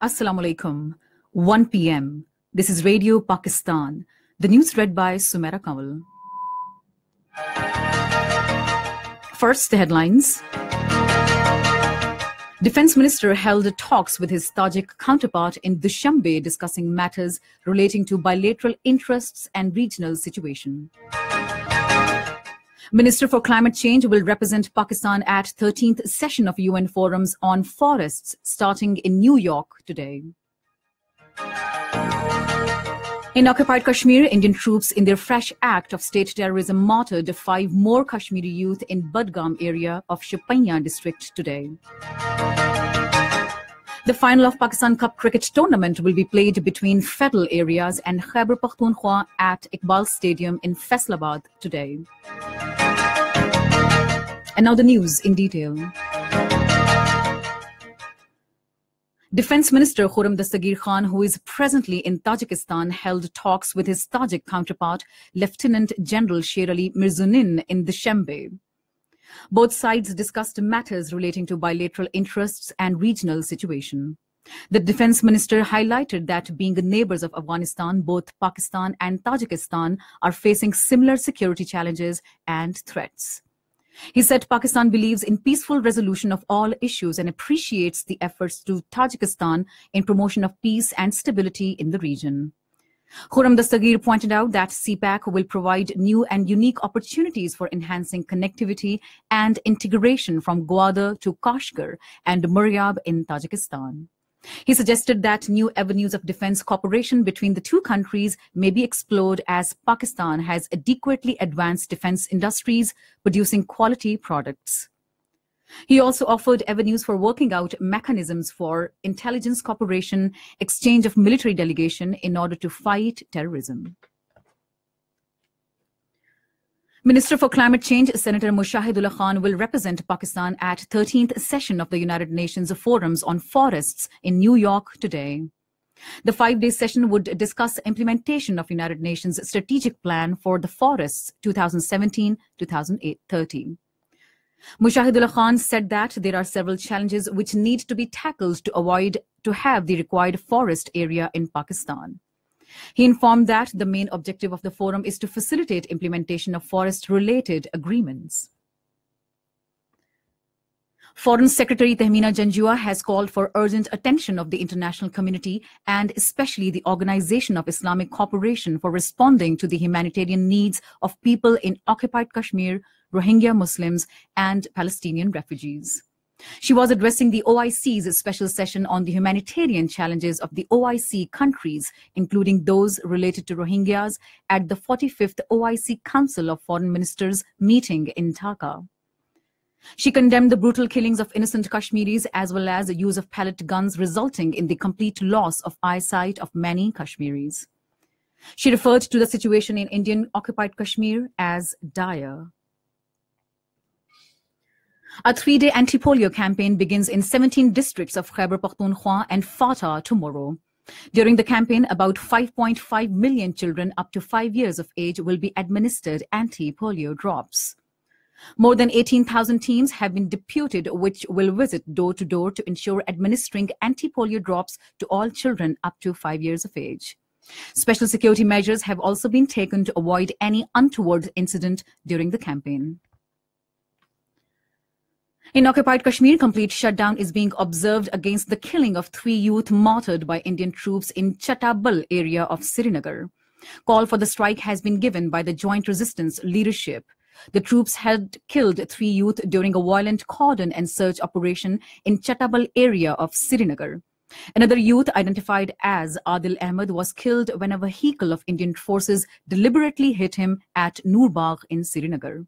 Assalamu alaikum. 1 p.m. This is Radio Pakistan. The news read by Sumera Kanwal. First, the headlines. Defense Minister held talks with his Tajik counterpart in Dushanbe discussing matters relating to bilateral interests and regional situation. Minister for Climate Change will represent Pakistan at 13th session of UN forums on forests starting in New York today. In occupied Kashmir, Indian troops in their fresh act of state terrorism martyred 5 more Kashmiri youth in Budgam area of Shoppiyan district today. The final of Pakistan Cup cricket tournament will be played between Federal areas and Khyber Pakhtunkhwa at Iqbal Stadium in Faisalabad today. And now the news in detail. Defense Minister Khurram Dastagir Khan, who is presently in Tajikistan, held talks with his Tajik counterpart, Lieutenant General Sher Ali Mirzunin, in Dushanbe. Both sides discussed matters relating to bilateral interests and regional situation. The defense minister highlighted that being neighbors of Afghanistan, both Pakistan and Tajikistan are facing similar security challenges and threats. He said Pakistan believes in peaceful resolution of all issues and appreciates the efforts to Tajikistan in promotion of peace and stability in the region. Khurram Dastagir pointed out that CPAC will provide new and unique opportunities for enhancing connectivity and integration from Gwadar to Kashgar and Muryab in Tajikistan. He suggested that new avenues of defense cooperation between the two countries may be explored as Pakistan has adequately advanced defense industries producing quality products. He also offered avenues for working out mechanisms for intelligence cooperation, exchange of military delegation in order to fight terrorism. Minister for Climate Change, Senator Mushahidullah Khan, will represent Pakistan at 13th session of the United Nations Forums on Forests in New York today. The 5-day session would discuss implementation of United Nations Strategic Plan for the Forests 2017-2030. Mushahidullah Khan said that there are several challenges which need to be tackled to avoid to have the required forest area in Pakistan. He informed that the main objective of the forum is to facilitate implementation of forest-related agreements. Foreign Secretary Tehmina Janjua has called for urgent attention of the international community and especially the Organization of Islamic Cooperation for responding to the humanitarian needs of people in occupied Kashmir, Rohingya Muslims, and Palestinian refugees. She was addressing the OIC's special session on the humanitarian challenges of the OIC countries, including those related to Rohingyas, at the 45th OIC Council of Foreign Ministers meeting in Dhaka. She condemned the brutal killings of innocent Kashmiris as well as the use of pellet guns resulting in the complete loss of eyesight of many Kashmiris. She referred to the situation in Indian occupied Kashmir as dire. A 3-day anti-polio campaign begins in 17 districts of Khyber Pakhtunkhwa and Fatah tomorrow. During the campaign, about 5.5 million children up to 5 years of age will be administered anti-polio drops. More than 18,000 teams have been deputed which will visit door to door to ensure administering anti-polio drops to all children up to 5 years of age. Special security measures have also been taken to avoid any untoward incident during the campaign. In occupied Kashmir, complete shutdown is being observed against the killing of 3 youth martyred by Indian troops in Chatabal area of Srinagar. Call for the strike has been given by the Joint Resistance leadership. The troops had killed 3 youth during a violent cordon and search operation in Chatabal area of Srinagar. Another youth identified as Adil Ahmed was killed when a vehicle of Indian forces deliberately hit him at Noorbagh in Srinagar.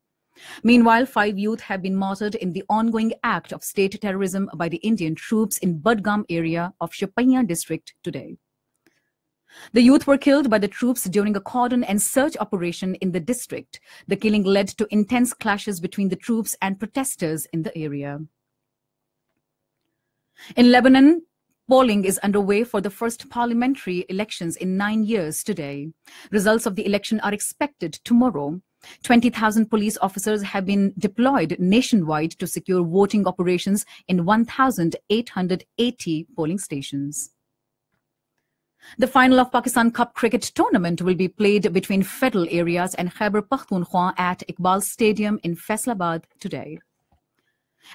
Meanwhile, 5 youth have been martyred in the ongoing act of state terrorism by the Indian troops in Budgam area of Shoppiyan district today. The youth were killed by the troops during a cordon and search operation in the district. The killing led to intense clashes between the troops and protesters in the area. In Lebanon, polling is underway for the first parliamentary elections in 9 years today. Results of the election are expected tomorrow. 20,000 police officers have been deployed nationwide to secure voting operations in 1,880 polling stations. The final of Pakistan Cup cricket tournament will be played between Federal areas and Khyber Pakhtunkhwa at Iqbal Stadium in Faisalabad today.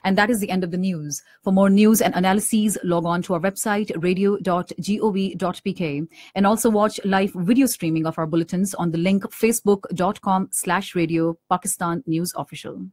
And that is the end of the news. For more news and analyses, log on to our website, radio.gov.pk, and also watch live video streaming of our bulletins on the link facebook.com/radio Pakistan News Official.